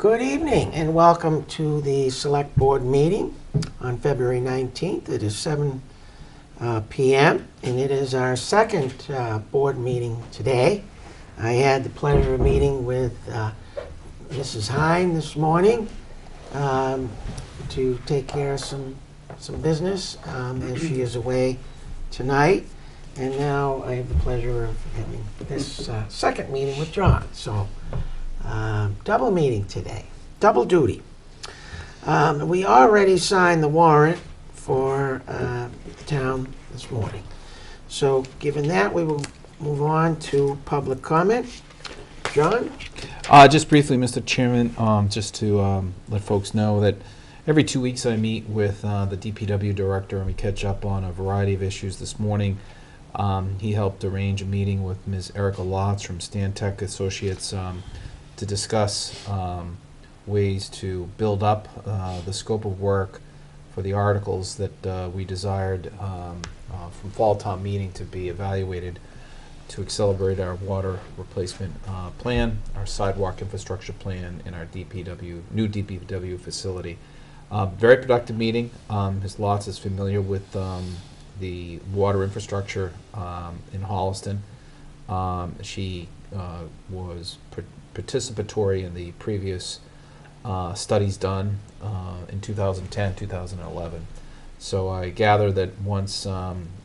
Good evening and welcome to the Select Board meeting on February 19th. It is 7 p.m. and it is our second board meeting today. I had the pleasure of meeting with Mrs. Hine this morning to take care of some business as she is away tonight. And now I have the pleasure of having this second meeting with John. So double meeting today, double duty. We already signed the warrant for the town this morning. So given that, we will move on to public comment. John? Just briefly, Mr. Chairman, just to let folks know that every 2 weeks I meet with the DPW director and we catch up on a variety of issues. This morning, he helped arrange a meeting with Ms. Erica Lotz from Stantec Associates to discuss ways to build up the scope of work for the articles that we desired from fall town meeting to be evaluated to accelerate our water replacement plan, our sidewalk infrastructure plan, and our new DPW facility. Very productive meeting. Ms. Lotz is familiar with the water infrastructure in Holliston. She was participatory in the previous studies done in 2010, 2011. So I gather that once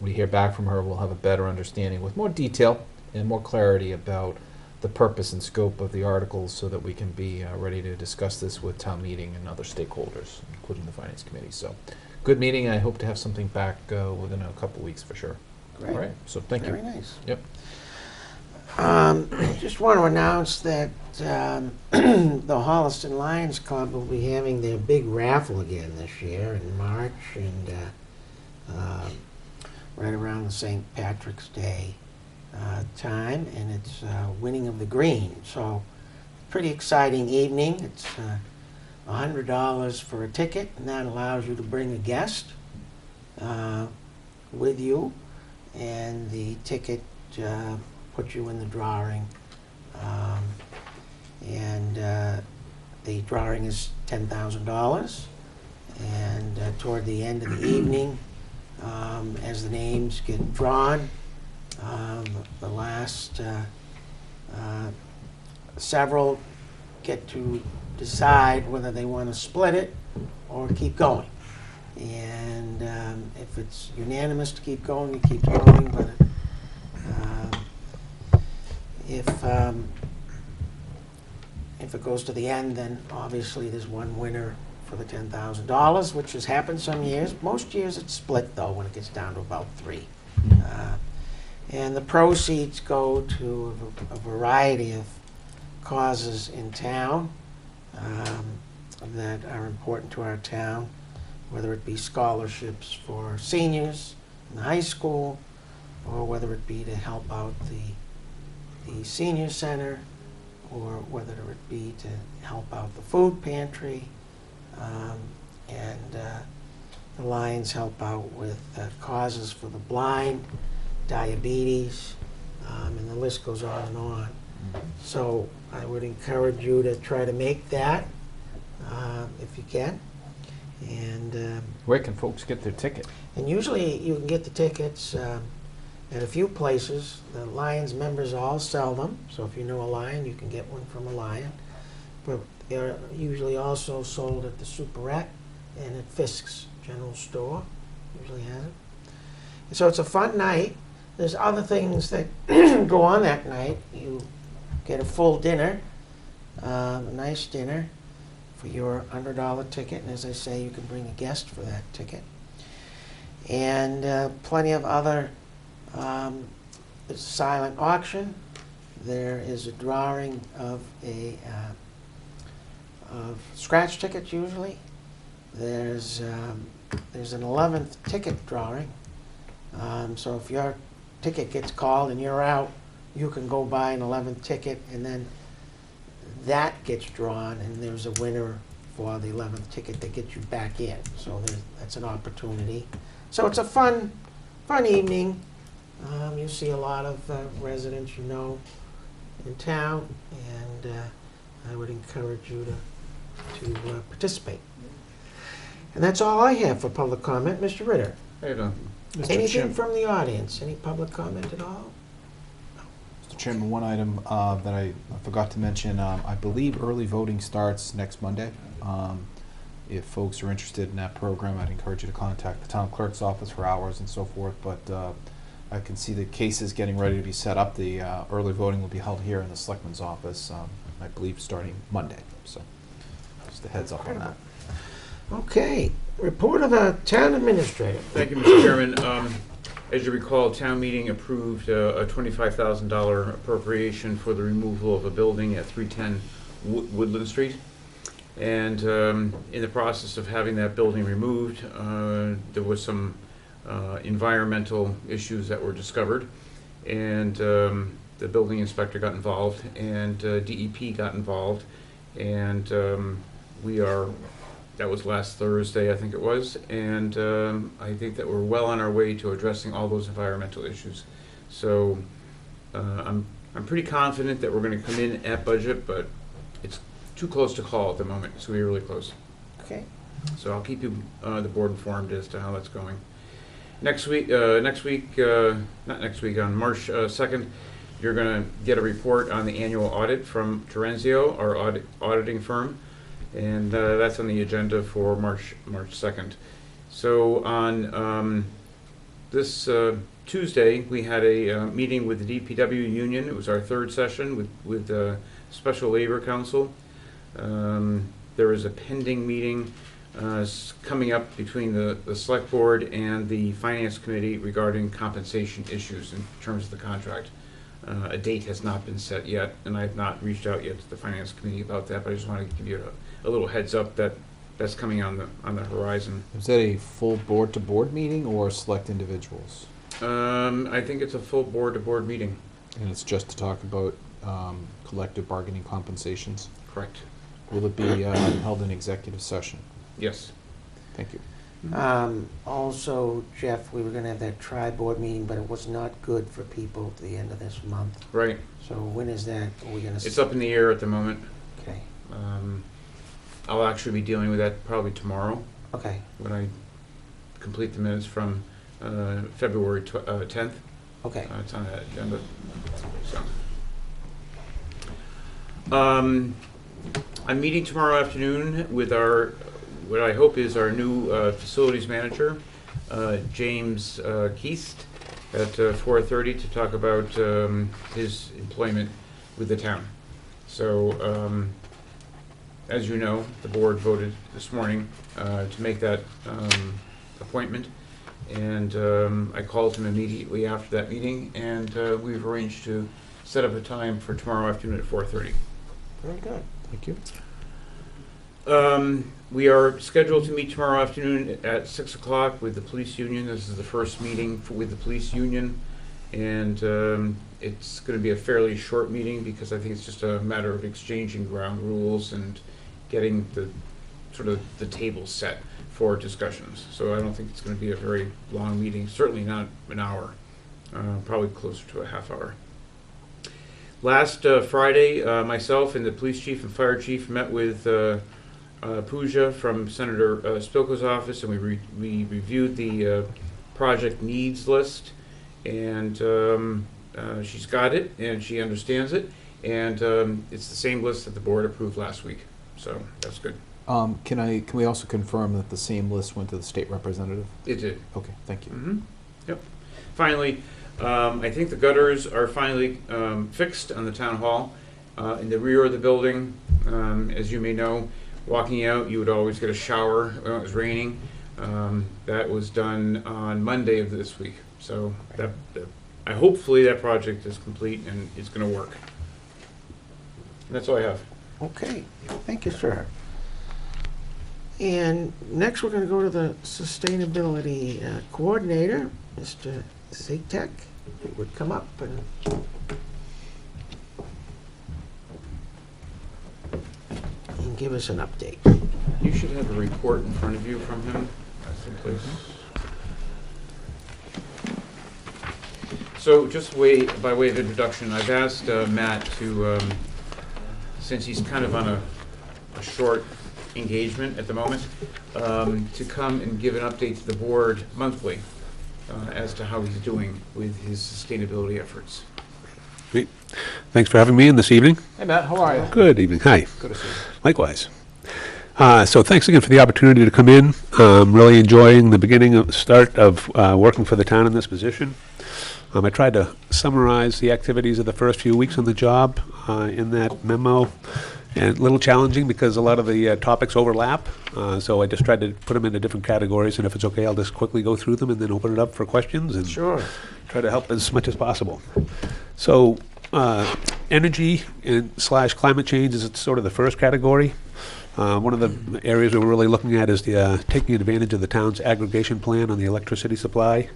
we hear back from her, we'll have a better understanding with more detail and more clarity about the purpose and scope of the articles so that we can be ready to discuss this with town meeting and other stakeholders, including the finance committee. So good meeting. I hope to have something back within a couple weeks for sure. Great. All right. So thank you. Very nice. Yep. Just want to announce that the Holliston Lions Club will be having their big raffle again this year in March and right around the St. Patrick's Day time, and it's winning of the green. So pretty exciting evening. It's $100 for a ticket, and that allows you to bring a guest with you, and the ticket put you in the drawing, and the drawing is $10,000, and toward the end of the evening, as the names get drawn, the last several get to decide whether they want to split it or keep going. And if it's unanimous to keep going, you keep going, but if it goes to the end, then obviously there's one winner for the $10,000, which has happened some years. Most years it's split, though, when it gets down to about three. And the proceeds go to a variety of causes in town that are important to our town, whether it be scholarships for seniors in the high school, or whether it be to help out the senior center, or whether it be to help out the food pantry, and the Lions help out with causes for the blind, diabetes, and the list goes on and on. So I would encourage you to try to make that if you can. And Where can folks get their ticket? and usually you can get the tickets at a few places. The Lions members all sell them, so if you know a Lion, you can get one from a Lion. But they're usually also sold at the Superette and at Fisk's General Store, usually has it. So it's a fun night. There's other things that go on that night. You get a full dinner, a nice dinner for your $100 ticket, and as I say, you can bring a guest for that ticket. And plenty of other, it's a silent auction. There is a drawing of of scratch tickets usually. There's an 11th ticket drawing. So if your ticket gets called and you're out, you can go buy an 11th ticket, and then that gets drawn, and there's a winner for the 11th ticket that gets you back in. So that's an opportunity. So it's a fun evening. You see a lot of residents you know in town, and I would encourage you participate. And that's all I have for public comment. Mr. Ritter, I have a anything from the audience? Any public comment at all? Mr. Chairman, one item that I forgot to mention, I believe early voting starts next Monday. If folks are interested in that program, I'd encourage you to contact the town clerk's office for hours and so forth, but I can see the cases getting ready to be set up. The early voting will be held here in the selectman's office, I believe starting Monday, so just a heads up on that. Okay, report of the town administrator. Thank you, Mr. Chairman. As you recall, town meeting approved a $25,000 appropriation for the removal of a building at 310 Woodland Street. And in the process of having that building removed, there was some environmental issues that were discovered. And the building inspector got involved, and DEP got involved. And that was last Thursday, I think it was, and I think that we're well on our way to addressing all those environmental issues. So I'm pretty confident that we're going to come in at budget, but it's too close to call at the moment. It's going to be really close. Okay. So I'll keep you, the board informed as to how that's going. Not next week, on March 2nd, you're going to get a report on the annual audit from Terenzio, our auditing firm. And that's on the agenda for March 2nd. So on this Tuesday, we had a meeting with the DPW union. It was our third session with Special Labor Council. There is a pending meeting coming up between the Select Board and the Finance Committee regarding compensation issues in terms of the contract. A date has not been set yet, and I have not reached out yet to the Finance Committee about that, but I just want to give you a little heads up that that's coming on the horizon. Is that a full board-to-board meeting or select individuals? I think it's a full board-to-board meeting. And it's just to talk about collective bargaining compensations? Correct. Will it be held in executive session? Yes. Thank you. Also, Jeff, we were going to have that tri-board meeting, but it was not good for people at the end of this month. Right. So when is that? Are we going to? It's up in the air at the moment. Okay. I'll actually be dealing with that probably tomorrow. Okay. When I complete the minutes from February 10th. Okay. It's on that agenda. So. I'm meeting tomorrow afternoon with what I hope is our new facilities manager, James Keast, at 4:30 to talk about his employment with the town. So, as you know, the board voted this morning to make that appointment, and I called him immediately after that meeting, and we've arranged to set up a time for tomorrow afternoon at 4:30. Very good. Thank you. We are scheduled to meet tomorrow afternoon at 6 o'clock with the police union. This is the first meeting with the police union, and it's going to be a fairly short meeting because I think it's just a matter of exchanging ground rules and getting the table set for discussions. So I don't think it's going to be a very long meeting, certainly not an hour, probably closer to a half hour. Last Friday, myself and the police chief and fire chief met with Pooja from Senator Spilko's office, and we reviewed the project needs list, and she's got it and she understands it, and it's the same list that the board approved last week, so that's good. Can we also confirm that the same list went to the state representative? It did. Okay, thank you. Mm-hmm. Yep. Finally, I think the gutters are finally fixed on the town hall in the rear of the building. As you may know, walking out, you would always get a shower when it was raining. That was done on Monday of this week. So hopefully that project is complete and it's going to work. And that's all I have. Okay. Thank you, sir. And next we're going to go to the Sustainability Coordinator, Mr. Zatek, who would come up and give us an update. You should have a report in front of you from him. Someplace. So just by way of introduction, I've asked Matt to, since he's kind of on a short engagement at the moment, to come and give an update to the board monthly as to how he's doing with his sustainability efforts. Great. Thanks for having me in this evening. Hey, Matt, how are you? Good evening. Hi. Good to see you. Likewise. So thanks again for the opportunity to come in. Really enjoying the start of working for the town in this position. I tried to summarize the activities of the first few weeks on the job in that memo. And a little challenging because a lot of the topics overlap. So I just tried to put them into different categories. And if it's okay, I'll just quickly go through them and then open it up for questions and Sure. try to help as much as possible. So energy and / climate change is sort of the first category. One of the areas that we're really looking at is the taking advantage of the town's aggregation plan on the electricity supply.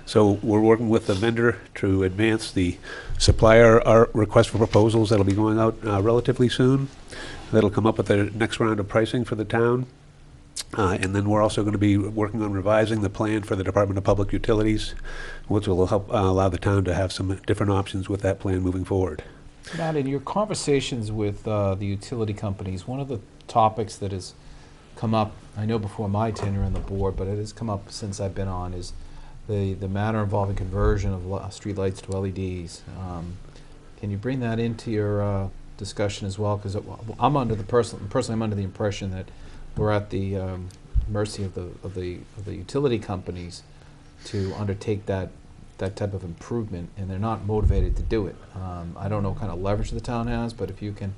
So we're working with the vendor to advance the supplier our request for proposals that'll be going out relatively soon. That'll come up with the next round of pricing for the town. And then we're also going to be working on revising the plan for the Department of Public Utilities, which will help allow the town to have some different options with that plan moving forward. Matt, in your conversations with the utility companies, one of the topics that has come up, I know before my tenure on the board, but it has come up since I've been on, is the matter involving conversion of street lights to LEDs. Can you bring that into your discussion as well? Because I'm personally I'm under the impression that we're at the mercy of the utility companies to undertake that type of improvement, and they're not motivated to do it. I don't know what kind of leverage the town has, but if you can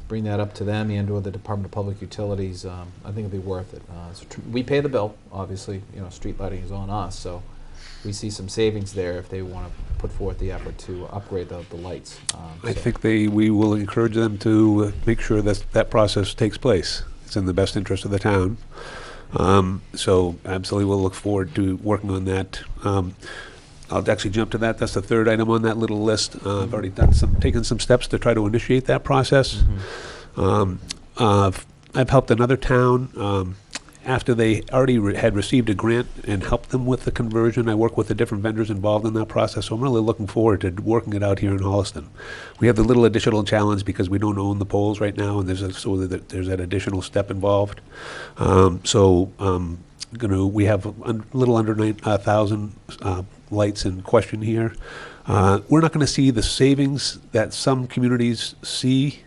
bring that up to them and or the Department of Public Utilities, I think it'd be worth it. We pay the bill, obviously. Street lighting is on us, so we see some savings there if they want to put forth the effort to upgrade the lights. I think we will encourage them to make sure that process takes place. It's in the best interest of the town. So absolutely we'll look forward to working on that. I'll actually jump to that. That's the third item on that little list. I've already taken some steps to try to initiate that process. I've helped another town after they already had received a grant and helped them with the conversion. I work with the different vendors involved in that process, so I'm really looking forward to working it out here in Holliston. We have the little additional challenge because we don't own the poles right now, and there's that additional step involved. We have a little under 9,000 lights in question here. We're not going to see the savings that some communities see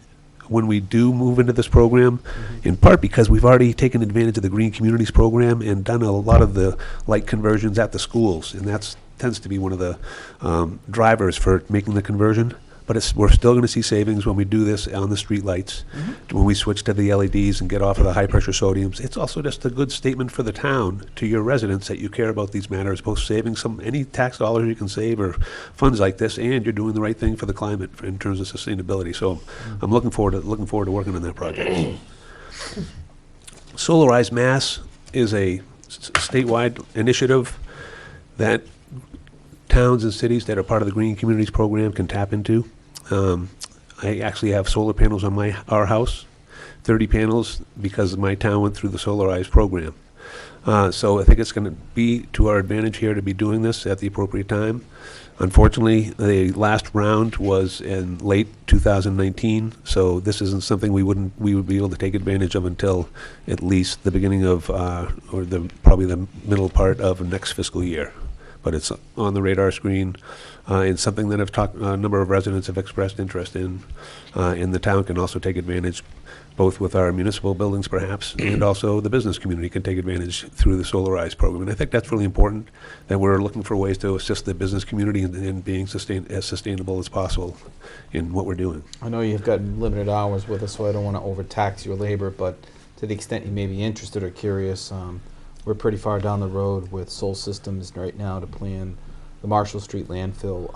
when we do move into this program, in part because we've already taken advantage of the Green Communities program and done a lot of the light conversions at the schools, and that tends to be one of the drivers for making the conversion. But we're still going to see savings when we do this on the street lights, when we switch to the LEDs and get off of the high-pressure sodiums. It's also just a good statement for the town to your residents that you care about these matters, both saving any tax dollars you can save or funds like this, and you're doing the right thing for the climate in terms of sustainability. So I'm looking forward to working on that project. Solarize Mass is a statewide initiative that towns and cities that are part of the Green Communities program can tap into. I actually have solar panels on our house, 30 panels, because my town went through the Solarize program. So I think it's going to be to our advantage here to be doing this at the appropriate time. Unfortunately, the last round was in late 2019, so this isn't something we would be able to take advantage of until at least the beginning of, probably the middle part of next fiscal year. But it's on the radar screen, and something that a number of residents have expressed interest in, and the town can also take advantage, both with our municipal buildings perhaps, and also the business community can take advantage through the Solarize program. And I think that's really important, that we're looking for ways to assist the business community in being as sustainable as possible in what we're doing. I know you've got limited hours with us, so I don't want to overtax your labor, but to the extent you may be interested or curious, we're pretty far down the road with Sol Systems right now to plan the Marshall Street landfill.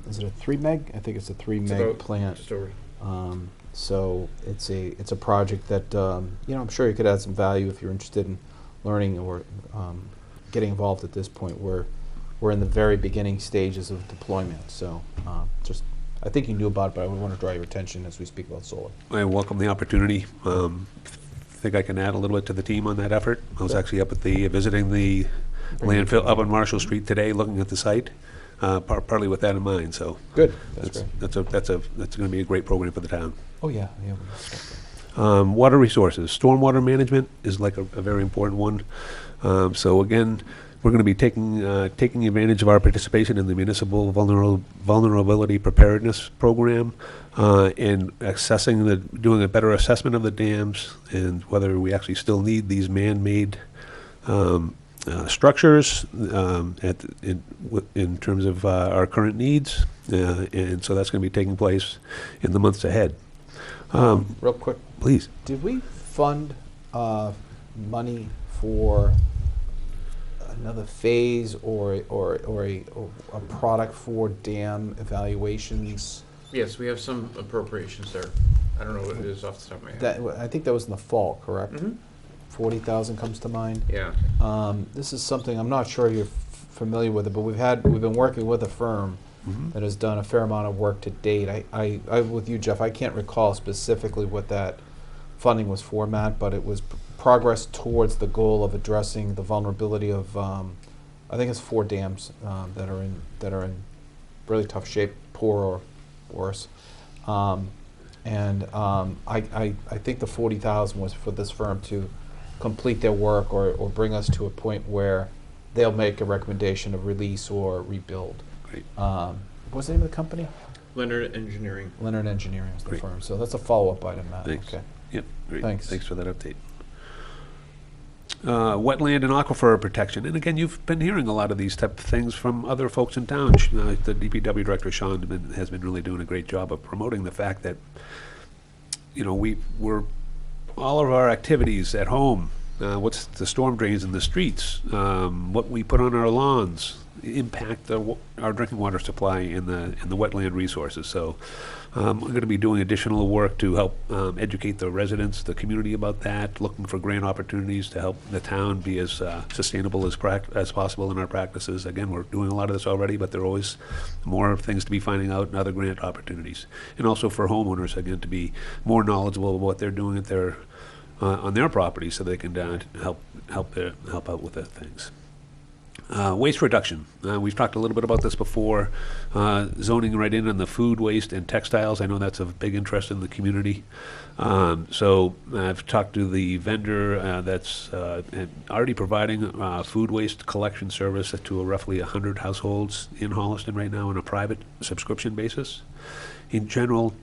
Is it a 3 meg? I think it's a 3 meg plant. Just over. So it's a project that I'm sure you could add some value if you're interested in learning or getting involved at this point. We're in the very beginning stages of deployment. So I think you knew about it, but I would want to draw your attention as we speak about solar. I welcome the opportunity. I think I can add a little bit to the team on that effort. I was actually up at visiting the landfill up on Marshall Street today, looking at the site, partly with that in mind. So good. That's great. That's going to be a great program for the town. Oh yeah. Water resources, stormwater management is like a very important one. So again, we're going to be taking advantage of our participation in the municipal vulnerability preparedness program, and doing a better assessment of the dams and whether we actually still need these man-made structures in terms of our current needs, and so that's going to be taking place in the months ahead. Real quick, Please. did we fund money for another phase or a product for dam evaluations? Yes, we have some appropriations there. I don't know what it is off the top of my head. I think that was in the fall, correct? Mhm. 40,000 comes to mind. Yeah. This is something, I'm not sure you're familiar with it, but we've been working with a firm that has done a fair amount of work to date. I with you, Jeff, I can't recall specifically what that funding was for, Matt, but it was progress towards the goal of addressing the vulnerability of, I think it's 4 dams that are in really tough shape, poor or worse. I think the 40,000 was for this firm to complete their work or bring us to a point where they'll make a recommendation of release or rebuild. Great. What's the name of the company? Leonard Engineering. Leonard Engineering is the Great. firm. So that's a follow-up item, Matt. Thanks. Okay. Yep, great. Thanks. Thanks for that update. Wetland and aquifer protection. And again, you've been hearing a lot of these type of things from other folks in town. The DPW director, Sean, has been really doing a great job of promoting the fact that, we're all of our activities at home, what's the storm drains in the streets, what we put on our lawns, impact our drinking water supply in the wetland resources. So we're going to be doing additional work to help educate the residents, the community about that, looking for grant opportunities to help the town be as sustainable as possible in our practices. Again, we're doing a lot of this already, but there are always more things to be finding out and other grant opportunities. And also for homeowners, again, to be more knowledgeable of what they're doing at on their property so they can help out with the things. Waste reduction. We've talked a little bit about this before. Zoning right in on the food waste and textiles. I know that's of big interest in the community. So I've talked to the vendor that's already providing food waste collection service to roughly 100 households in Holliston right now on a private subscription basis. In general,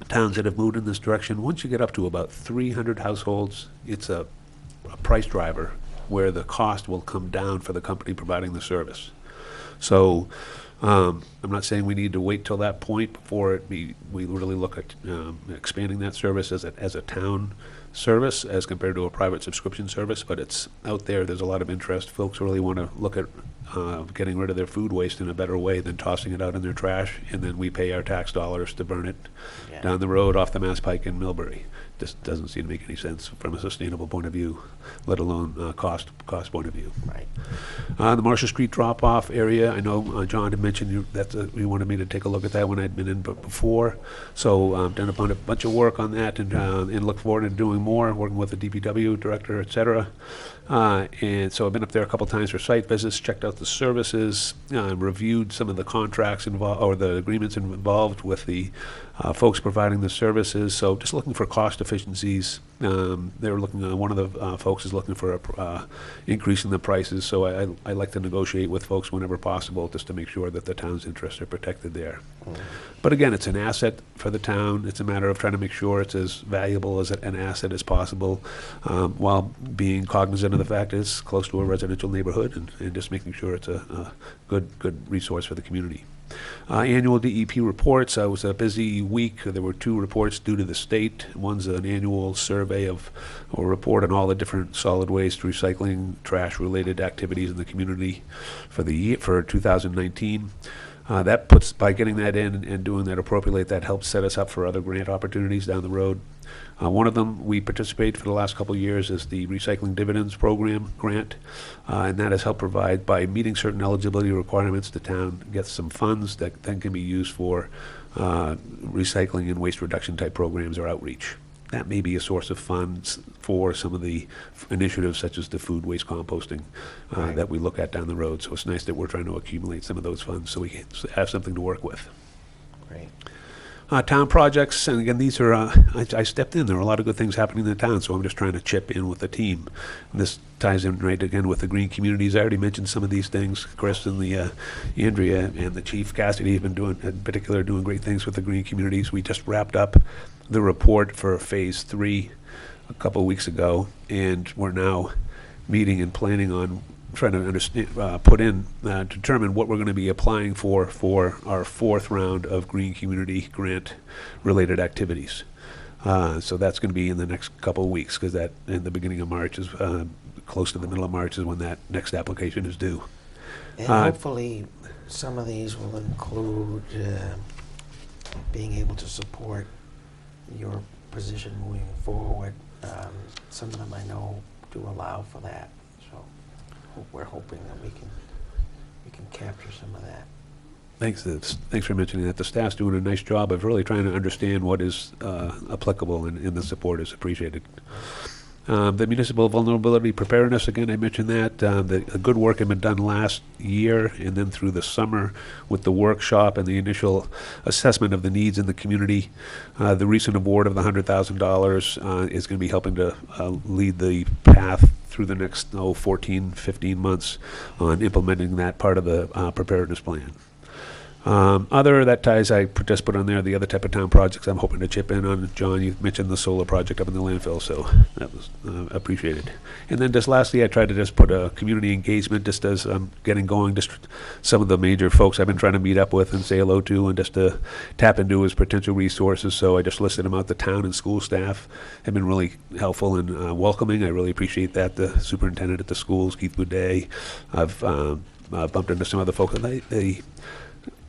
towns that have moved in this direction, once you get up to about 300 households, it's a price driver where the cost will come down for the company providing the service. So I'm not saying we need to wait till that point before we really look at expanding that service as a town service as compared to a private subscription service, but it's out there. There's a lot of interest. Folks really want to look at getting rid of their food waste in a better way than tossing it out in their trash, and then we pay our tax dollars to burn it down the road off the Mass Pike in Millbury. Just doesn't seem to make any sense from a sustainable point of view, let alone cost point of view. Right. The Marshall Street drop-off area, I know John had mentioned you wanted me to take a look at that when I'd been in before. So I've done a bunch of work on that and look forward to doing more, working with the DPW director, et cetera. And so I've been up there a couple times for site visits, checked out the services, reviewed some of the contracts involved or the agreements involved with the folks providing the services. So just looking for cost efficiencies. They're looking. One of the folks is looking for increasing the prices. So I like to negotiate with folks whenever possible, just to make sure that the town's interests are protected there. But again, it's an asset for the town. It's a matter of trying to make sure it's as valuable as an asset as possible, while being cognizant of the fact it's close to a residential neighborhood and just making sure it's a good resource for the community. Annual DEP reports. It was a busy week. There were 2 reports due to the state. One's an annual survey or report on all the different solid waste, recycling, trash-related activities in the community for 2019. By getting that in and doing that appropriately, that helps set us up for other grant opportunities down the road. One of them we participate for the last couple of years is the Recycling Dividends Program grant, and that has helped provide, by meeting certain eligibility requirements, the town gets some funds that then can be used for recycling and waste reduction type programs or outreach. That may be a source of funds for some of the initiatives such as the food waste composting that we look at down the road. So it's nice that we're trying to accumulate some of those funds so we can have something to work with. Great. town projects, and again, these are, I stepped in, there are a lot of good things happening in the town, so I'm just trying to chip in with the team. And this ties in right again with the green communities. I already mentioned some of these things. Chris and the Andrea and the Chief Cassidy have been doing, in particular, doing great things with the green communities. We just wrapped up the report for Phase 3 a couple of weeks ago, and we're now meeting and planning on trying to understand, determine what we're going to be applying for our 4th round of green community grant related activities. So that's going to be in the next couple of weeks, because that in the beginning of March is close to the middle of March is when that next application is due. And hopefully some of these will include being able to support your position moving forward. Some of them I know do allow for that, so we're hoping that we can capture some of that. Thanks for mentioning that. The staff's doing a nice job of really trying to understand what is applicable, and the support is appreciated. The municipal vulnerability preparedness, again, I mentioned that. The good work had been done last year and then through the summer with the workshop and the initial assessment of the needs in the community. The recent award of the $100,000 is going to be helping to lead the path through the next 14, 15 months on implementing that part of the preparedness plan. Other that ties, I just put on there the other type of town projects I'm hoping to chip in on. John, you mentioned the solar project up in the landfill, so that was appreciated. And then just lastly, I tried to just put a community engagement just as I'm getting going, just some of the major folks I've been trying to meet up with and say hello to, and just to tap into as potential resources. So I just listed them out. The town and school staff have been really helpful and welcoming. I really appreciate that. The superintendent at the schools, Keith Boudet. I've bumped into some other folks. They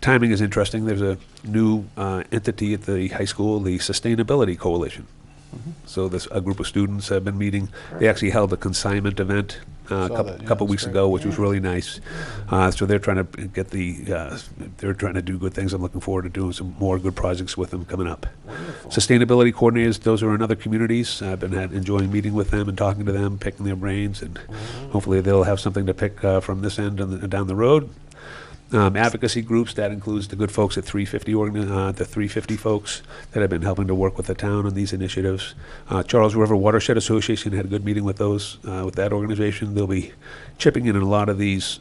timing is interesting. There's a new entity at the high school, the Sustainability Coalition. Mm-hmm. So a group of students have been meeting. They actually held a consignment event a couple weeks ago, which was really nice. So they're trying to get they're trying to do good things. I'm looking forward to doing some more good projects with them coming up. Wonderful. Sustainability coordinators, those are in other communities. I've been enjoying meeting with them and talking to them, picking their brains, and hopefully they'll have something to pick from this end and down the road. Advocacy groups, that includes the good folks at 350, the 350 folks that have been helping to work with the town on these initiatives. Charles River Watershed Association had a good meeting with those, with that organization. They'll be chipping in a lot of these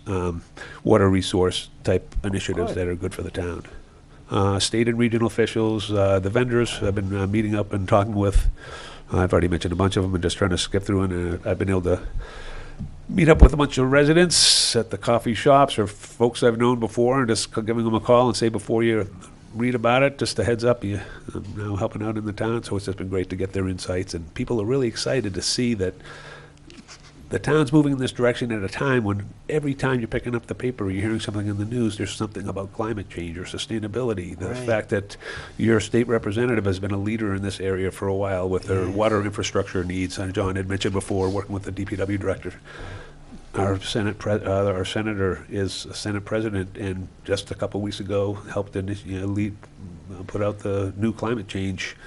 water resource type initiatives that are good for the town. State and regional officials, the vendors I've been meeting up and talking with. I've already mentioned a bunch of them and just trying to skip through, and I've been able to meet up with a bunch of residents at the coffee shops or folks I've known before, and just giving them a call and say, before you read about it, just a heads up, I'm now helping out in the town. So it's just been great to get their insights, and people are really excited to see that the town's moving in this direction at a time when every time you're picking up the paper or you're hearing something in the news, there's something about climate change or sustainability. The fact that your state representative has been a leader in this area for a while with their water infrastructure needs. And John had mentioned before, working with the DPW director. Our senator is a Senate president, and just a couple weeks ago helped put out the new climate change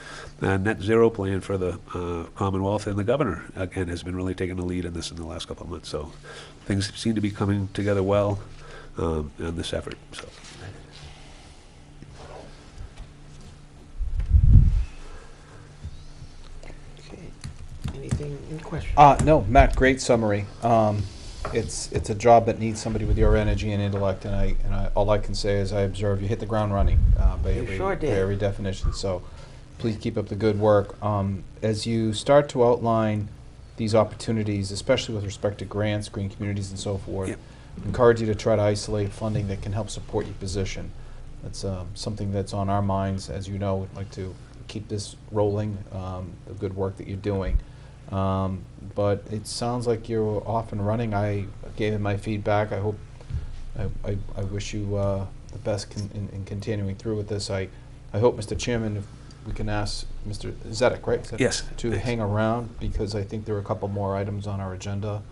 net zero plan for the Commonwealth, and the governor again has been really taking the lead in this in the last couple of months. So things seem to be coming together well on this effort. So. Okay. Anything in question? No, Matt, great summary. It's a job that needs somebody with your energy and intellect, and I all I can say is I observe you hit the ground running by every definition. So please keep up the good work. As you start to outline these opportunities, especially with respect to grants, green communities, and so forth, encourage you to try to isolate funding that can help support your position. That's something that's on our minds. As you know, we'd like to keep this rolling, the good work that you're doing. But it sounds like you're off and running. I gave him my feedback. I hope, I wish you the best in continuing through with this. I hope, Mr. Chairman, if we can ask Mr. Zedek, right? Yes. To hang around, because I think there are a couple more items on our agenda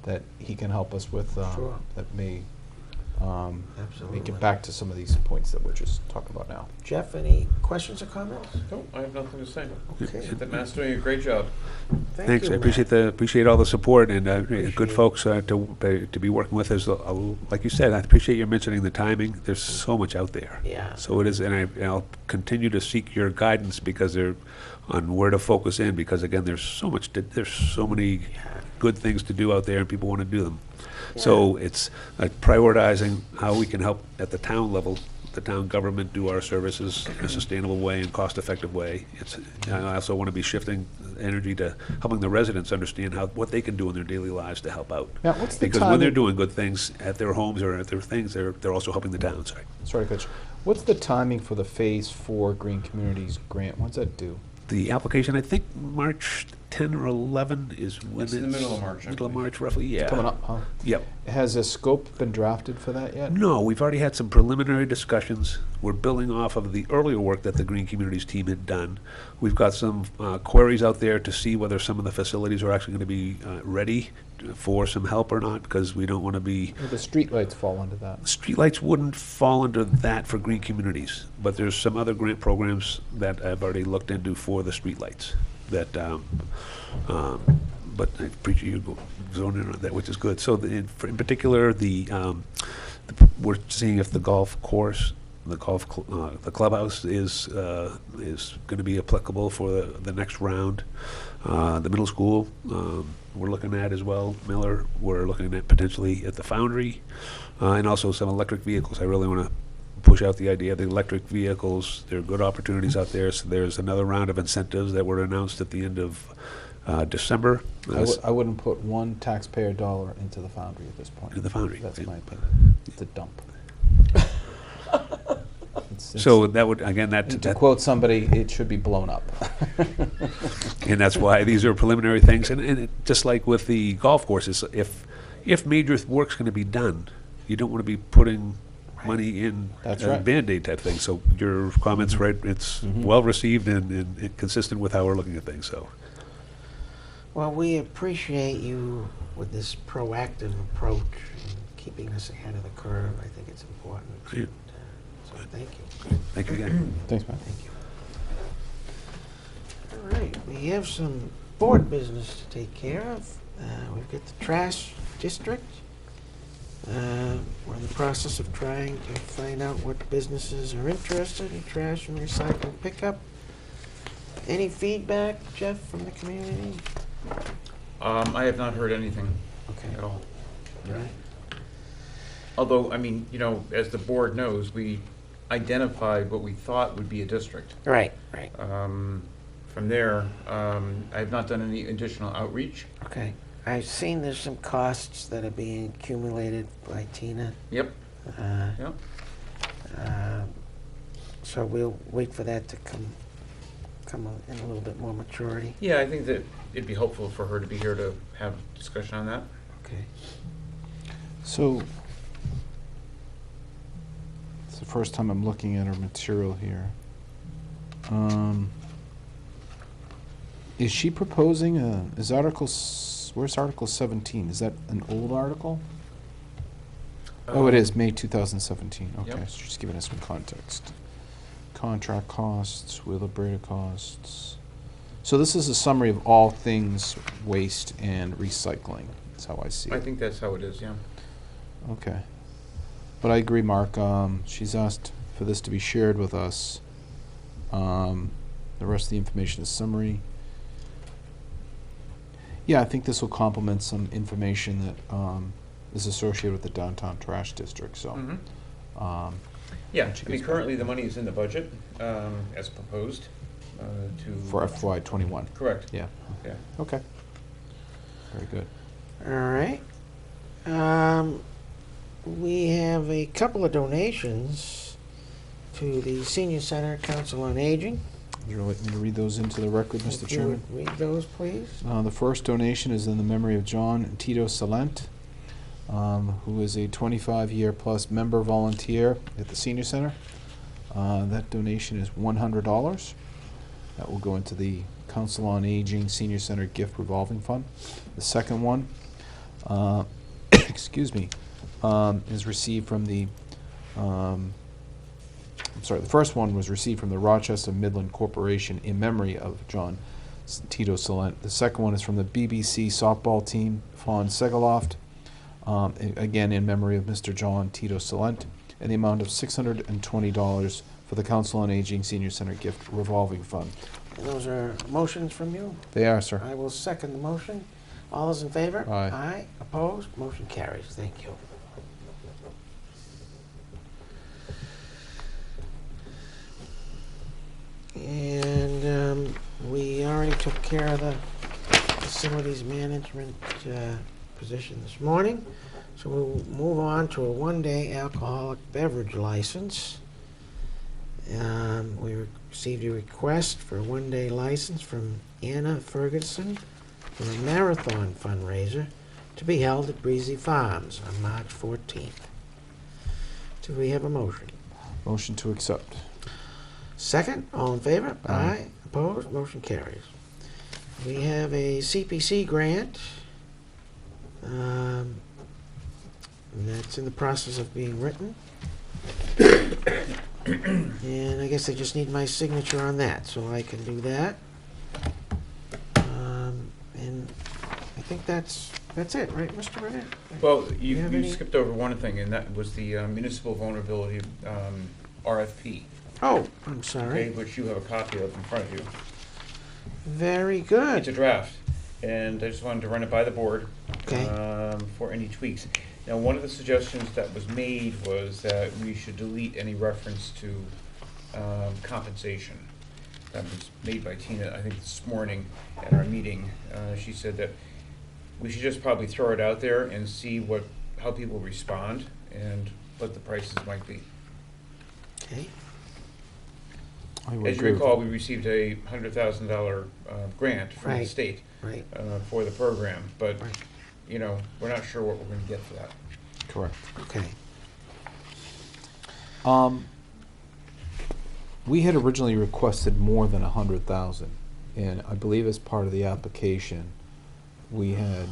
that he can help us with Sure. that may We Absolutely. get back to some of these points that we're just talking about now. Jeff, any questions or comments? Nope, I have nothing to say. Okay. The Matt's doing a great job. Thank Thanks, you, I appreciate Matt. appreciate all the support and Appreciate good it. folks to be working with us. Like you said, I appreciate you mentioning the timing. There's so much out there. Yeah. So it is, and I'll continue to seek your guidance because on where to focus in, because again, there's so many Yeah. good things to do out there and people want to do them. So it's prioritizing how we can help at the town level, the town government do our services in a sustainable way and cost-effective way. I also want to be shifting energy to helping the residents understand what they can do in their daily lives to help out. Yeah, what's the Because when they're timing? doing good things at their homes or at their things, they're also helping the town, sorry. Sorry, Coach. What's the timing for the Phase 4 Green Communities grant? When's that due? The application, I think March 10 or 11 is when It's in the middle of March, I Middle of believe. March, roughly, yeah. Coming up, huh? Yep. Has a scope been drafted for that yet? No, we've already had some preliminary discussions. We're building off of the earlier work that the Green Communities team had done. We've got some queries out there to see whether some of the facilities are actually going to be ready for some help or not, because we don't want to be... Or the streetlights fall under that? Streetlights wouldn't fall under that for Green Communities, but there's some other grant programs that I've already looked into for the streetlights that, but I appreciate you zoning in on that, which is good. So in particular, we're seeing if the golf course, the clubhouse is going to be applicable for the next round. The middle school, we're looking at as well. Miller, we're looking at potentially at the Foundry, and also some electric vehicles. I really want to push out the idea of the electric vehicles. There are good opportunities out there. So there's another round of incentives that were announced at the end of December. I wouldn't put one taxpayer dollar into the Foundry at this point. In the Foundry. That's my opinion. It's a dump. So that would, again, To quote somebody, it should be blown up. and that's why these are preliminary things. And just like with the golf courses, if major work's going to be done, you don't want to be putting money in That's a right. Band-Aid type thing. So your comments, right, it's well received and consistent with how we're looking at things, so. Well, we appreciate you with this proactive approach and keeping us ahead of the curve. I think it's important. Yeah. So thank you. Thank you again. Thanks, man. Thank you. All right, we have some board business to take care of. We've got the trash district. We're in the process of trying to find out what businesses are interested in trash and recycling pickup. Any feedback, Jeff, from the community? I have not heard anything Okay. at all. All right. Although, I mean, as the board knows, we identified what we thought would be a district. Right. From there, I have not done any additional outreach. Okay. I've seen there's some costs that are being accumulated by Tina. Yep, Uh, yep. So we'll wait for that to come in a little bit more maturity. Yeah, I think that it'd be helpful for her to be here to have a discussion on that. Okay. So, it's the first time I'm looking at our material here. Is she proposing where's Article 17? Is that an old article? Oh, it is, May 2017. Okay, Yep. so she's giving us some context. Contract costs, wheelabrator costs. So this is a summary of all things waste and recycling. That's how I see it. I think that's how it is, yeah. Okay. But I agree, Mark. She's asked for this to be shared with us. The rest of the information is summary. Yeah, I think this will complement some information that is associated with the downtown trash district. So, Yeah, She I mean, gets currently the money is in the budget as proposed to. for FY21. Correct, Yeah. yeah. Okay. Very good. All right. We have a couple of donations to the Senior Center Council on Aging. Would you like me to read those into the record, Mr. If you Chairman? would read those, please. The first donation is in the memory of John and Tito Salent, who is a 25-year-plus member volunteer at the Senior Center. That donation is $100. That will go into the Council on Aging Senior Center Gift Revolving Fund. The second one, excuse me, is received from the, the first one was received from the Rochester Midland Corporation in memory of John Tito Salent. The second one is from the BBC softball team, Fawn Segaloft, again in memory of Mr. John Tito Salent, and the amount of $620 for the Council on Aging Senior Center Gift Revolving Fund. Those are motions from you. They are, sir. I will second the motion. All those in favor? Aye. Aye. Opposed? Motion carries. Thank you. And we already took care of the facilities management position this morning. So we'll move on to a one-day alcoholic beverage license. We received a request for a one-day license from Anna Ferguson for a marathon fundraiser to be held at Breezy Farms on March 14th. Do we have a motion? Motion to accept. Second, all in favor? Aye. Opposed? Motion carries. We have a CPC grant. And that's in the process of being written. And I guess I just need my signature on that, so I can do that. And I think that's it, right, Mr. Burnett? Well, you have any- you skipped over one thing, and that was the municipal vulnerability RFP, Oh, I'm okay, sorry. which you have a copy of in front of you. Very It's good. a draft, and I just wanted to run it by the board Okay. for any tweaks. Now, one of the suggestions that was made was that we should delete any reference to compensation. That was made by Tina, I think this morning at our meeting. She said that we should just probably throw it out there and see how people respond and what the prices might be. Okay. I would As you agree with recall, that. we received a $100,000 grant from the Right. state Right. for the program, but, Right. you know, we're not sure what we're gonna get for that. Correct. Okay. We had originally requested more than 100,000, and I believe as part of the application, we had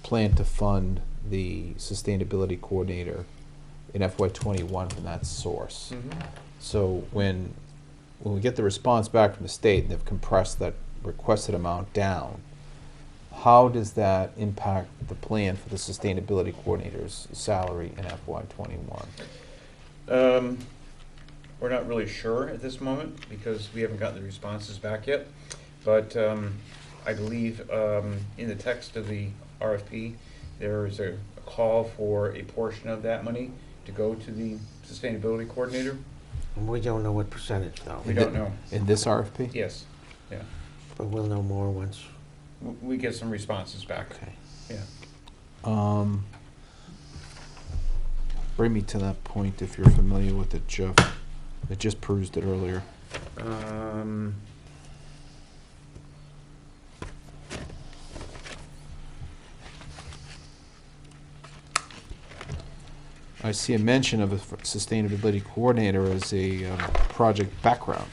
planned to fund the sustainability coordinator in FY21 from that source. So when we get the response back from the state, and they've compressed that requested amount down, how does that impact the plan for the sustainability coordinator's salary in FY21? We're not really sure at this moment because we haven't gotten the responses back yet. But I believe in the text of the RFP, there is a call for a portion of that money to go to the sustainability coordinator. And we don't know what percentage, though. We don't know. In this RFP? Yes, yeah. But we'll know more once. We get some responses back. Okay. Yeah. Bring me to that point if you're familiar with it, Jeff. I just perused it earlier. I see a mention of a sustainability coordinator as a project background.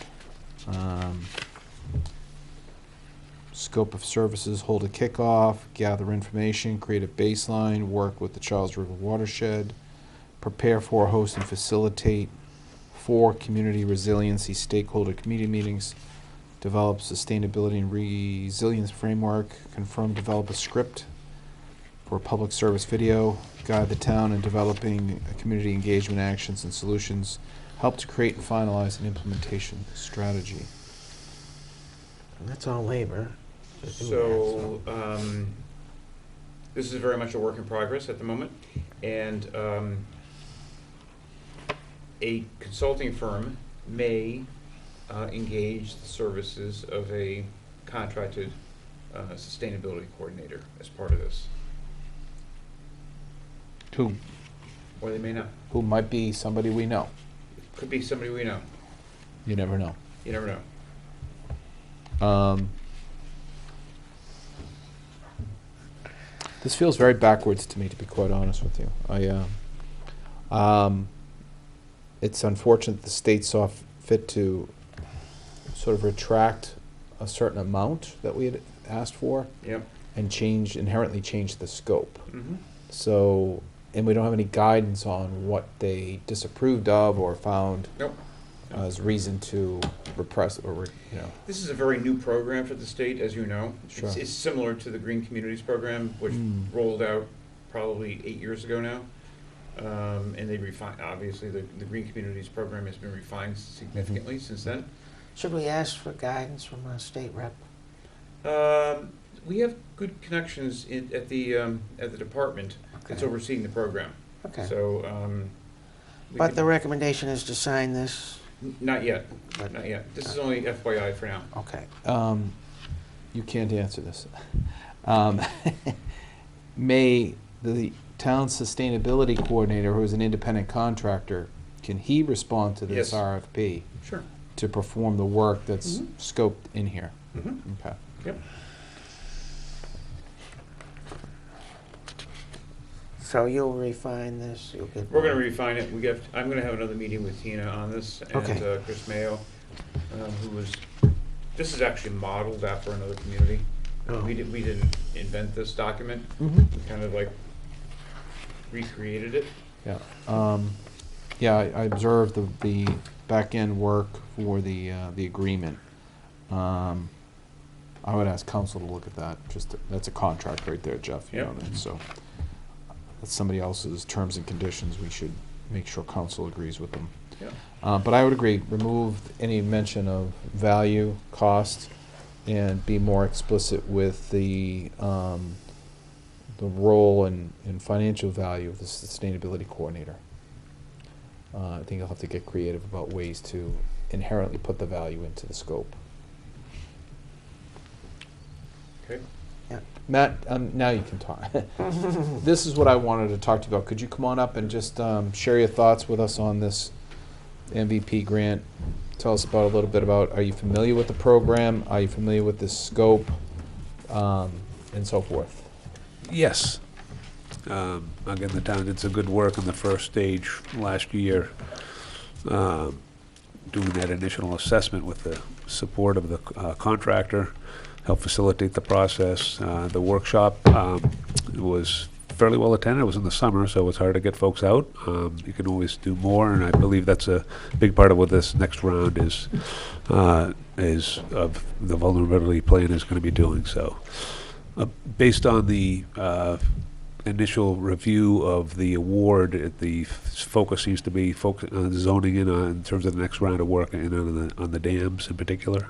Scope of services: hold a kickoff, gather information, create a baseline, work with the Charles River watershed, prepare for, host, and facilitate 4 community resiliency stakeholder committee meetings, develop sustainability and resilience framework, confirm, develop a script for a public service video, guide the town in developing community engagement actions and solutions, help to create and finalize an implementation strategy. And that's all labor. to do that, So, this is very much a work in progress at the moment, and a consulting firm may engage the services of a contracted sustainability coordinator as part of this, Who or they may not. might be somebody we know. Could be somebody we know. You never know. You never know. This feels very backwards to me, to be quite honest with you. It's unfortunate the state saw fit to sort of retract a certain amount that we had asked for Yep. and inherently change the scope. Mm-hmm. So, and we don't have any guidance on what they disapproved of or found Nope. as reason to repress or, This is a very new program for the state, as you know. Sure. It's similar to the Green Communities Program, which rolled out probably 8 years ago now. And they refined, obviously, the Green Communities Program has been refined significantly since then. Should we ask for guidance from a state rep? We have good connections at the department that's Okay. overseeing the program. Okay. So, we But can- the recommendation is to sign this? Not yet, But- not yet. This is only FYI for now. Okay. you can't answer this. May the town sustainability coordinator, who is an independent contractor, can he respond to this Yes. RFP Sure. to perform the work that's Mhm. scoped in here? Mm-hmm. Okay. Yep. So you'll refine this? You'll get. We're gonna refine it. I'm gonna have another meeting with Tina on this and Okay. Chris Mayo, this is actually modeled after another community. Oh. We didn't invent this document. Mhm. We kind of like recreated it. Yeah. Yeah, I observed the back-end work for the agreement. I would ask council to look at that. That's a contract right there, Jeff. You Yep. know that, so that's somebody else's terms and conditions. We should make sure council agrees with them. Yeah. But I would agree, remove any mention of value, cost, and be more explicit with the role and financial value of the sustainability coordinator. I think I'll have to get creative about ways to inherently put the value into the scope. Okay. Yeah. Matt, now you can talk. This is what I wanted to talk to you about. Could you come on up and just share your thoughts with us on this MVP grant? Tell us about a little bit about, are you familiar with the program? Are you familiar with the scope? And so forth. Yes. Again, the town did some good work in the first stage last year, doing that initial assessment with the support of the contractor, helped facilitate the process. The workshop was fairly well attended. It was in the summer, so it's hard to get folks out. You can always do more, and I believe that's a big part of what this next round is of the vulnerability plan is going to be doing. So, based on the initial review of the award, the focus seems to be zoning in terms of the next round of work on the dams in particular.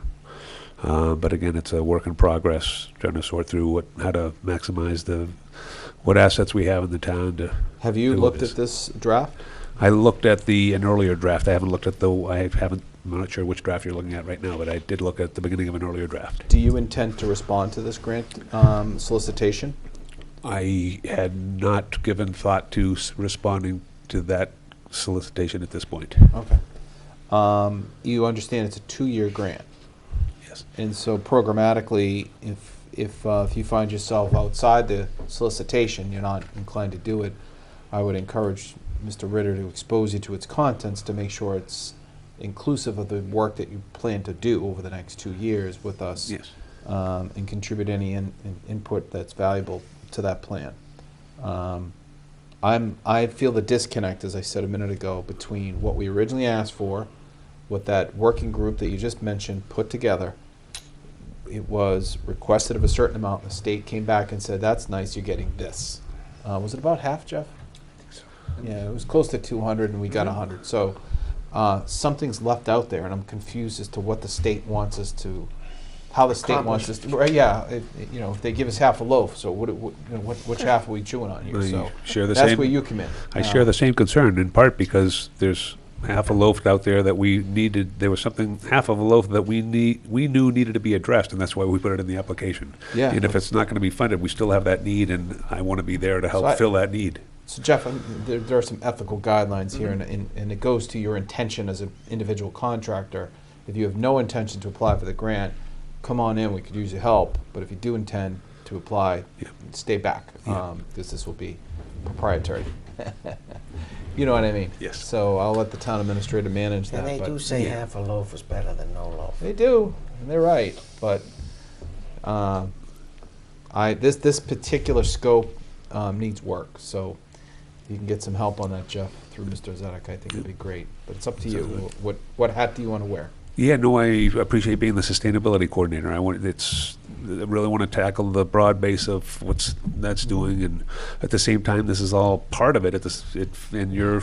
But again, it's a work in progress, trying to sort through how to maximize what assets we have in the town. Have you do looked this. at this draft? I looked at an earlier draft. I haven't looked at I'm not sure which draft you're looking at right now, but I did look at the beginning of an earlier draft. Do you intend to respond to this grant solicitation? I had not given thought to responding to that solicitation at this point. Okay. You understand it's a 2-year grant. Yes. And so programmatically, if you find yourself outside the solicitation, you're not inclined to do it, I would encourage Mr. Ritter to expose you to its contents to make sure it's inclusive of the work that you plan to do over the next 2 years with us. Yes. And contribute any input that's valuable to that plan. I feel the disconnect, as I said a minute ago, between what we originally asked for, what that working group that you just mentioned put together. It was requested of a certain amount. The state came back and said, "That's nice. You're getting this." Was it about half, Jeff? Yeah, it was close to 200, and we got 100. So something's left out there, and I'm confused as to what the state wants us to, how the state wants us to. Right, yeah, if they give us half a loaf, so which half are we chewing on here? I So share the that's same- where you come in. I share the same concern, in part because there's half a loaf out there that we needed. There was half of a loaf that we knew needed to be addressed, and that's why we put it in the application. Yeah. And if it's not going to be funded, we still have that need, and I want to be there to help So fill that need. So Jeff, there are some ethical guidelines here, and it goes to your intention as an individual contractor. If you have no intention to apply for the grant, come on in, we could use your help. But if you do intend to apply, Yeah. stay back, Yeah. because this will be proprietary. You know what I mean? Yes. So I'll let the town administrator manage that. And they but- do say yeah. half a loaf is better than no loaf. They do, and they're right. But this particular scope needs work. So you can get some help on that, Jeff, through Mr. Zedek. I think it'd be great. But it's up to you. Sounds What hat do you want to wear? Yeah, no, I appreciate being the sustainability coordinator. I really want to tackle the broad base of that's doing, and at the same time, this is all part of it. And you're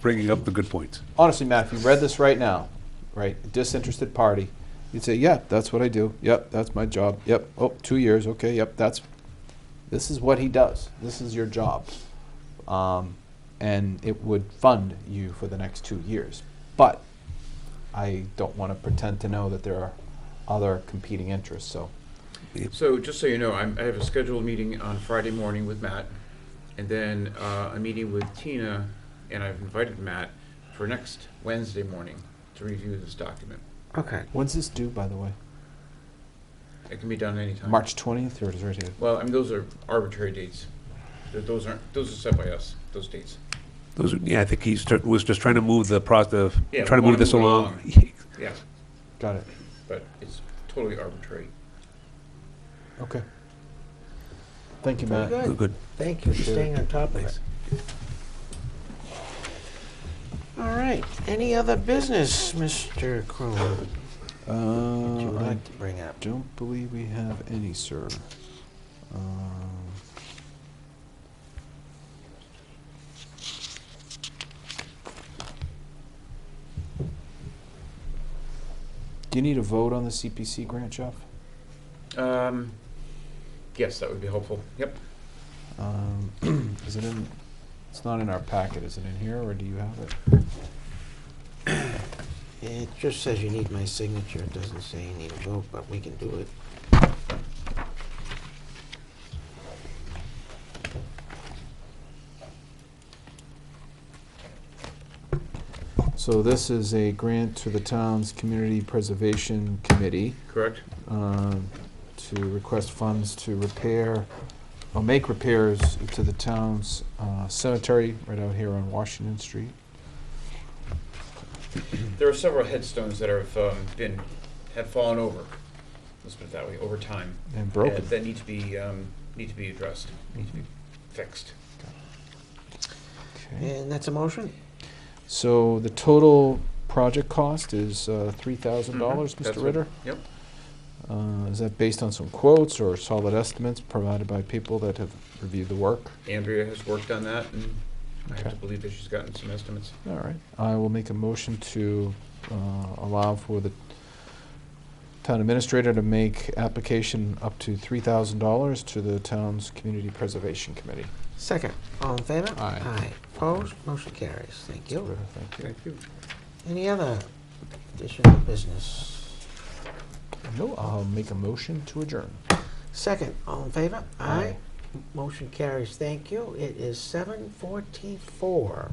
bringing up the good points. Honestly, Matt, if you read this right now, right, disinterested party, you'd say, yeah, that's what I do. Yep, that's my job. Yep, oh, 2 years, okay, yep, this is what he does. This is your job. And it would fund you for the next 2 years. But I don't want to pretend to know that there are other competing interests, so. So just so you know, I have a scheduled meeting on Friday morning with Matt, and then a meeting with Tina, and I've invited Matt for next Wednesday morning to review this document. Okay. When's this due, by the way? It can be done anytime. March 20th, or is it right here? Well, I mean, those are arbitrary dates. Those are set by us, those dates. I think he was just trying to move the process, Yeah, trying to we move this wanna move it along. Yeah, Got it. but it's totally arbitrary. Okay. Thank you, Very Matt. good. Good. Thank you for staying on top of it. All right. Any other business, Mr. Crowe, that you would I like to bring up? don't believe we have any, sir. Do you need a vote on the CPC grant, Jeff? Yes, that would be helpful. Yep. Is it in, it's not in our packet, is it in here, or do you have it? It just says you need my signature. It doesn't say you need a vote, but we can do it. So this is a grant to the town's Community Preservation Committee Correct? to request funds to repair, or make repairs to the town's cemetery right out here on Washington Street. There are several headstones that have fallen over, let's put it that way, over time. And broken. That need to be addressed, need to be fixed. Okay. And that's a motion? So the total project cost is $3,000, That's Mr. what- Ritter? Yep. Is that based on some quotes or solid estimates provided by people that have reviewed the work? Andrea has worked on that, and I have Okay. to believe that she's gotten some estimates. All right. I will make a motion to allow for the town administrator to make application up to $3,000 to the town's Community Preservation Committee. Second. All in favor? Aye. Aye. Opposed? Motion carries. Thank you. Thank you. Thank you. Any other additional business? No, I'll make a motion to adjourn. Second. All in favor? Aye. Motion carries. Thank you. It is 7:44.